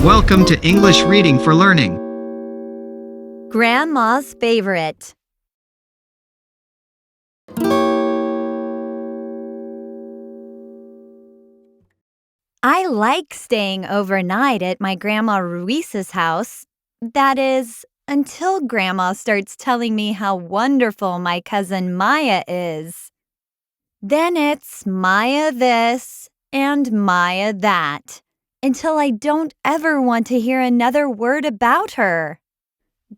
Welcome to English Reading for Learning. Grandma's favorite. I like staying overnight at my Grandma Ruiz's house. That is, until Grandma starts telling me how wonderful my cousin Maya is. Then it's Maya this and Maya that, until I don't ever want to hear another word about her.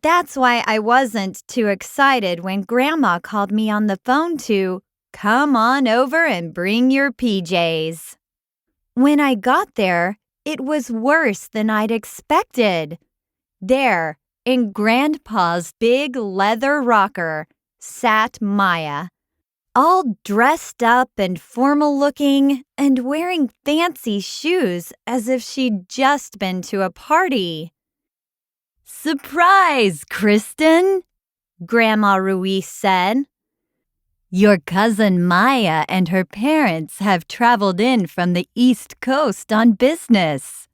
That's why I wasn't too excited when Grandma called me on the phone to come on over and bring your PJs. When I got there, it was worse than I'd expected. There, in Grandpa's big leather rocker, sat Maya, all dressed up and formal-looking and wearing fancy shoes as if she'd just been to a party. "Surprise, Kristen," Grandma Ruiz said. "Your cousin Maya and her parents have traveled in from the East Coast on business.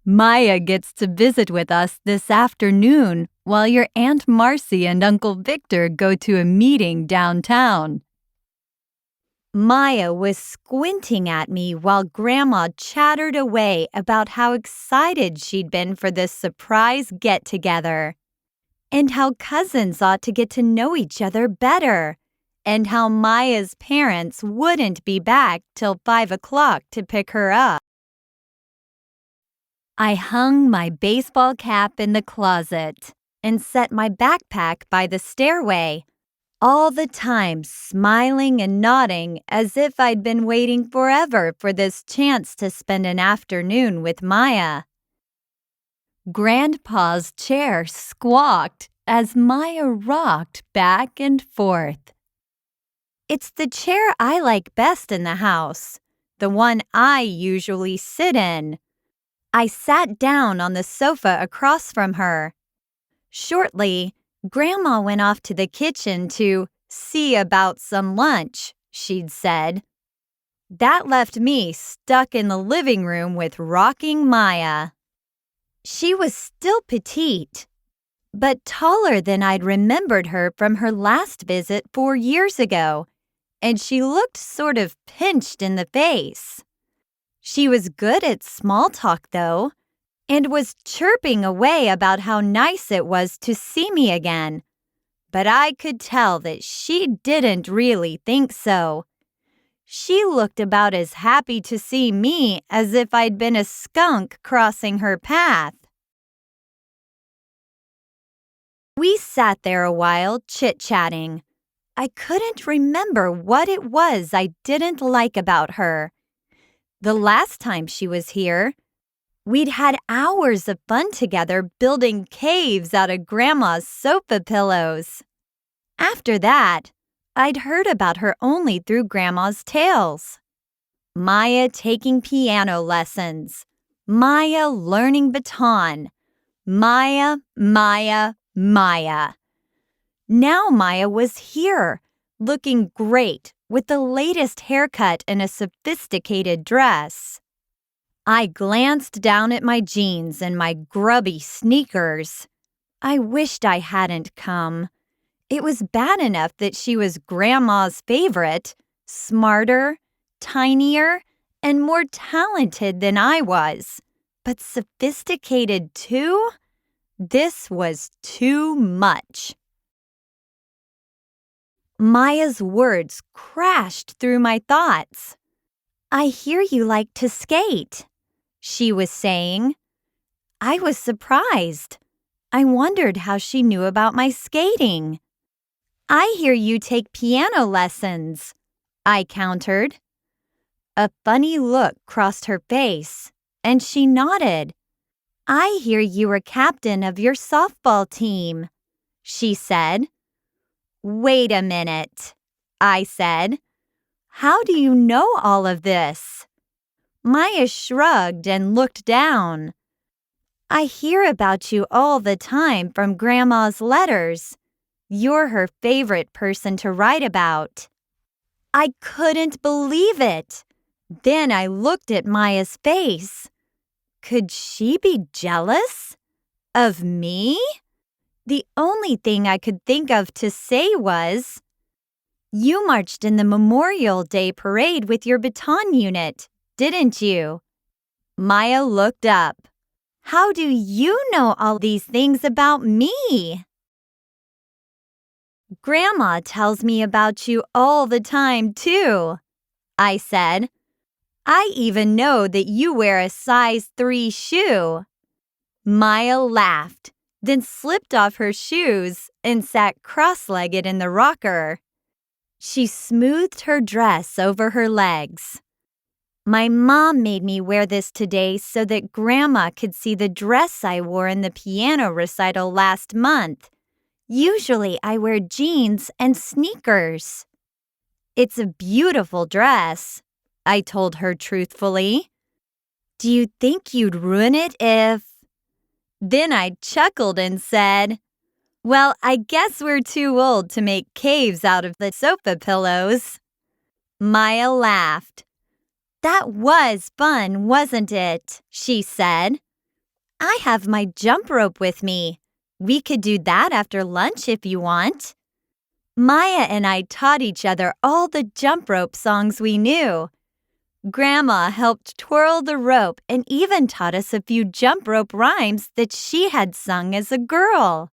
Maya gets to visit with us this afternoon while your Aunt Marcy and Uncle Victor go to a meeting downtown." Maya was squinting at me while Grandma chattered away about how excited she'd been for this surprise get-together, and how cousins ought to get to know each other better, and how Maya's parents wouldn't be back till 5 o'clock to pick her up. I hung my baseball cap in the closet and set my backpack by the stairway, all the time smiling and nodding as if I'd been waiting forever for this chance to spend an afternoon with Maya. Grandpa's chair squawked as Maya rocked back and forth. It's the chair I like best in the house, the one I usually sit in. I sat down on the sofa across from her. Shortly, Grandma went off to the kitchen to see about some lunch, she'd said. That left me stuck in the living room with rocking Maya. She was still petite, but taller than I'd remembered her from her last visit 4 years ago, and she looked sort of pinched in the face. She was good at small talk, though, and was chirping away about how nice it was to see me again. But I could tell that she didn't really think so. She looked about as happy to see me as if I'd been a skunk crossing her path. We sat there a while chit-chatting. I couldn't remember what it was I didn't like about her. The last time she was here, we'd had hours of fun together building caves out of Grandma's sofa pillows. After that, I'd heard about her only through Grandma's tales. Maya taking piano lessons. Maya learning baton. Maya, Maya, Maya. Now Maya was here, looking great with the latest haircut and a sophisticated dress. I glanced down at my jeans and my grubby sneakers. I wished I hadn't come. It was bad enough that she was Grandma's favorite, smarter, tinier, and more talented than I was. But sophisticated too? This was too much. Maya's words crashed through my thoughts. "I hear you like to skate," she was saying. I was surprised. I wondered how she knew about my skating. "I hear you take piano lessons," I countered. A funny look crossed her face, and she nodded. "I hear you were captain of your softball team," she said. "Wait a minute," I said. "How do you know all of this?" Maya shrugged and looked down. "I hear about you all the time from Grandma's letters. You're her favorite person to write about." I couldn't believe it. Then I looked at Maya's face. Could she be jealous? Of me? The only thing I could think of to say was, "You marched in the Memorial Day parade with your baton unit, didn't you?" Maya looked up. "How do you know all these things about me?" "Grandma tells me about you all the time, too," I said. "I even know that you wear a size 3 shoe." Maya laughed, then slipped off her shoes and sat cross-legged in the rocker. She smoothed her dress over her legs. "My mom made me wear this today so that Grandma could see the dress I wore in the piano recital last month. Usually I wear jeans and sneakers." "It's a beautiful dress," I told her truthfully. "Do you think you'd ruin it if—" Then I chuckled and said, "Well, I guess we're too old to make caves out of the sofa pillows." Maya laughed. "That was fun, wasn't it?" she said. "I have my jump rope with me. We could do that after lunch if you want." Maya and I taught each other all the jump rope songs we knew. Grandma helped twirl the rope and even taught us a few jump rope rhymes that she had sung as a girl.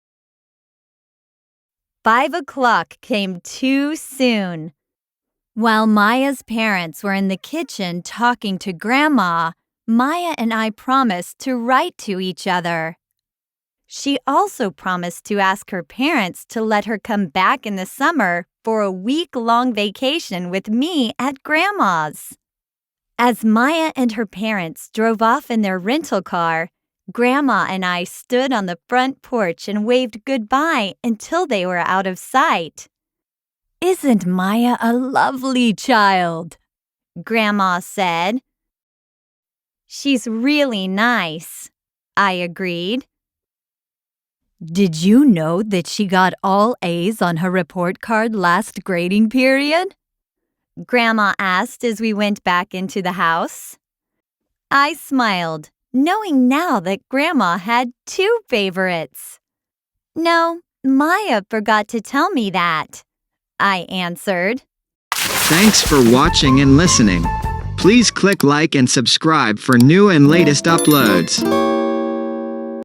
5 o'clock came too soon. While Maya's parents were in the kitchen talking to Grandma, Maya and I promised to write to each other. She also promised to ask her parents to let her come back in the summer for a week-long vacation with me at Grandma's. As Maya and her parents drove off in their rental car, Grandma and I stood on the front porch and waved goodbye until they were out of sight. "Isn't Maya a lovely child?" Grandma said. "She's really nice," I agreed. "Did you know that she got all A's on her report card last grading period?" Grandma asked as we went back into the house. I smiled, knowing now that Grandma had 2 favorites. "No, Maya forgot to tell me that," I answered. Thanks for watching and listening. Please click like and subscribe for new and latest uploads.